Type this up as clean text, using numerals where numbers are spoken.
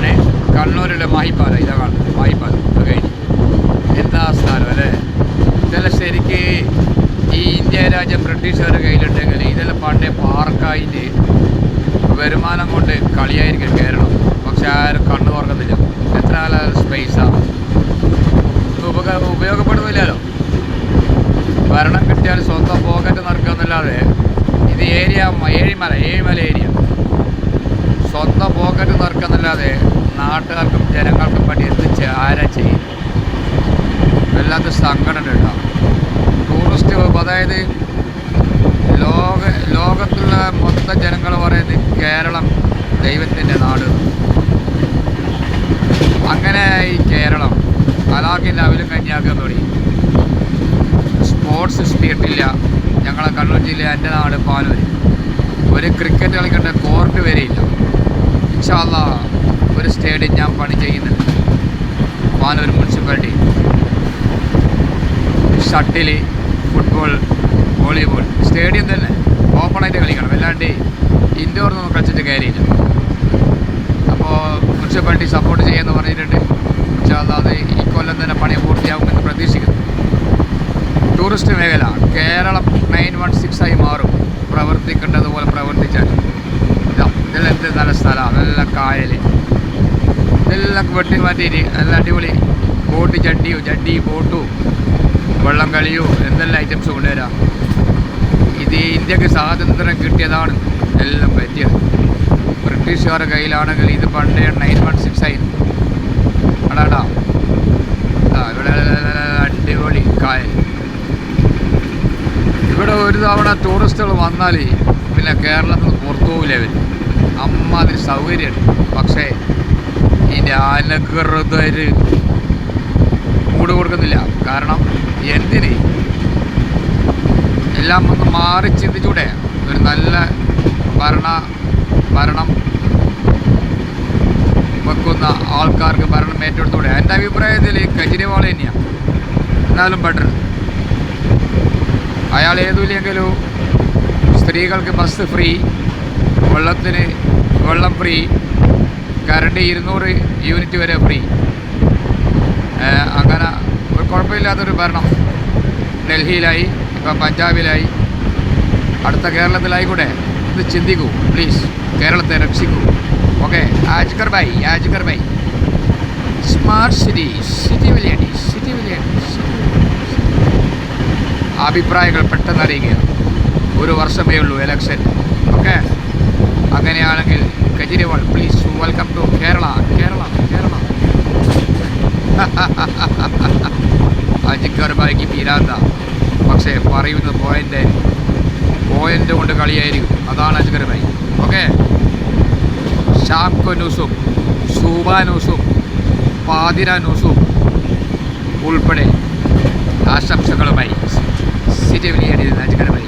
ഇതാണ് കണ്ണൂരിലെ മാഹിപ്പാലം. ഇതാ കാണുന്നത് മാഹിപ്പാലം. ഇത് കഴിഞ്ഞു എന്താ സ്ഥലം അല്ലേ? ഇതെല്ലാം ശരിക്ക് ഈ ഇന്ത്യ രാജ്യം ബ്രിട്ടീഷുകാരുടെ കയ്യിലുണ്ടെങ്കിൽ ഇതെല്ലാം പണ്ടേ പാർക്കായിട്ട് വരുമാനം കൊണ്ട് കളിയായിരിക്കും കേരളം. പക്ഷെ ആരും കണ്ണു തുറക്കുന്നില്ല. എത്ര കാലം സ്പേസാണ് ഉപയോഗപ്പെടുന്നില്ലല്ലോ. ഭരണം കിട്ടിയാൽ സ്വന്തം പോക്കറ്റ് നിറക്കുന്നില്ലാതെ ഇത് ഏരിയ ഏഴിമല ഏരിയ സ്വന്തം പോക്കറ്റ് നിറക്കുന്നില്ലാതെ നാട്ടുകാർക്കും ജനങ്ങൾക്കും വേണ്ടി എന്ത് ആരാ ചെയ്യും? വല്ലാത്ത സങ്കടം ഉണ്ടാവും. ടൂറിസ്റ്റ് അതായത് ലോകത്തുള്ള മൊത്തം ജനങ്ങൾ പറയുന്നത് കേരളം ദൈവത്തിൻ്റെ നാട്. അങ്ങനെ ഈ കേരളം അലാക്കിൻ്റെ അവലും കഞ്ഞാക്കാൻ തുടങ്ങി. സ്പോർട്സ് സ്പിരിറ്റില്ല. ഞങ്ങളെ കണ്ണൂർ ജില്ല എൻ്റെ നാട് പാനൂർ. ഒരു ക്രിക്കറ്റ് കളിക്കേണ്ട കോർട്ട് വരെയില്ല. ഇൻഷാ അല്ലാഹ് ഒരു സ്റ്റേഡിയം ഞാൻ പണി ചെയ്യുന്നുണ്ട് Panoor municipality. Shuttle, football, volleyball stadium തന്നെ ഓപ്പണായിട്ട് കളിക്കണം. അല്ലാണ്ട് ഇൻഡോറിനൊന്നും കളിച്ചിട്ട് കാര്യമില്ല. അപ്പോൾ മുനിസിപ്പാലിറ്റി സപ്പോർട്ട് ചെയ്യാമെന്ന് പറഞ്ഞിട്ടുണ്ട്. പക്ഷേ അത് ഈ കൊല്ലം തന്നെ പണി പൂർത്തിയാകുമെന്ന് പ്രതീക്ഷിക്കുന്നു. ടൂറിസ്റ്റ് മേഖല കേരളം 916 മാറും പ്രവർത്തിക്കേണ്ടതുപോലെ പ്രവർത്തിച്ചാൽ. ഇതെല്ലാം എന്ത് നല്ല സ്ഥലമാണ്. നല്ല കായൽ ഇതെല്ലാം വെട്ടി മാറ്റിയിട്ട് നല്ല അടിപൊളി ബോട്ട് ജഡ്ഡി ബോട്ടും വെള്ളം കളിയോ എന്തെല്ലാം ഐറ്റംസ് കൊണ്ടുവരാം. ഇത് ഇന്ത്യക്ക് സ്വാതന്ത്ര്യം കിട്ടിയതാണ് എല്ലാം പറ്റിയത്. ബ്രിട്ടീഷുകാരുടെ കയ്യിലാണെങ്കിൽ ഇത് പണ്ടേ 916 ആയിരുന്നു. അടാടാ ഇവിടെ അടിപൊളി കായൽ. ഇവിടെ ഒരു തവണ ടൂറിസ്റ്റുകൾ വന്നാൽ പിന്നെ കേരളത്തിൽ നിന്ന് പുറത്തു പോകില്ല അവർ. അമ്മാതിരി സൗകര്യമുണ്ട്. പക്ഷേ ഇതിൻ്റെ അനകൃതര് മൂട് കൊടുക്കുന്നില്ല. കാരണം എന്തിന് എല്ലാം ഒന്ന് മാറി ചിന്തിച്ചൂടെ? ഒരു നല്ല ഭരണം വെക്കുന്ന ആൾക്കാർക്ക് ഭരണം ഏറ്റെടുത്തൂടെ? എൻ്റെ അഭിപ്രായത്തിൽ കെജ്രിവാൾ തന്നെയാണ് എന്നാലും ബെറ്റർ. അയാൾ ഏതുമില്ലെങ്കിലും സ്ത്രീകൾക്ക് ബസ് ഫ്രീ, വെള്ളം ഫ്രീ, കറണ്ട് 200 യൂണിറ്റ് വരെ ഫ്രീ. അങ്ങനെ ഒരു കുഴപ്പമില്ലാത്തൊരു ഭരണം ഡൽഹിയിലായി, ഇപ്പം പഞ്ചാബിലായി, അടുത്ത കേരളത്തിലായിക്കൂടെ? ഇത് ചിന്തിക്കൂ പ്ലീസ്. കേരളത്തെ രക്ഷിക്കൂ. ഓക്കെ, ആജ്കർ ബൈ. സ്മാർട്ട് സിറ്റി വില്ലേജ് അഭിപ്രായങ്ങൾ പെട്ടെന്ന് അറിയിക്കുക. ഒരു വർഷമേ ഉള്ളൂ ഇലക്ഷൻ. ഓക്കെ, അങ്ങനെയാണെങ്കിൽ Kejriwal please welcome to Kerala. അജിക്കർ ബായിക്ക് പീരാന്ത. പക്ഷേ പറയുന്ന പോയിൻ്റ് കൊണ്ട് കളിയായിരിക്കും. അതാണ് അജിക്കർ ബായി. ഓക്കെ, ഷാംകോ ന്യൂസും സൂബ ന്യൂസും പാതിര ന്യൂസും ഉൾപ്പെടെ ആശംസകളുമായി സിറ്റി വില്ലേജ് അജിക്കർ ബായി.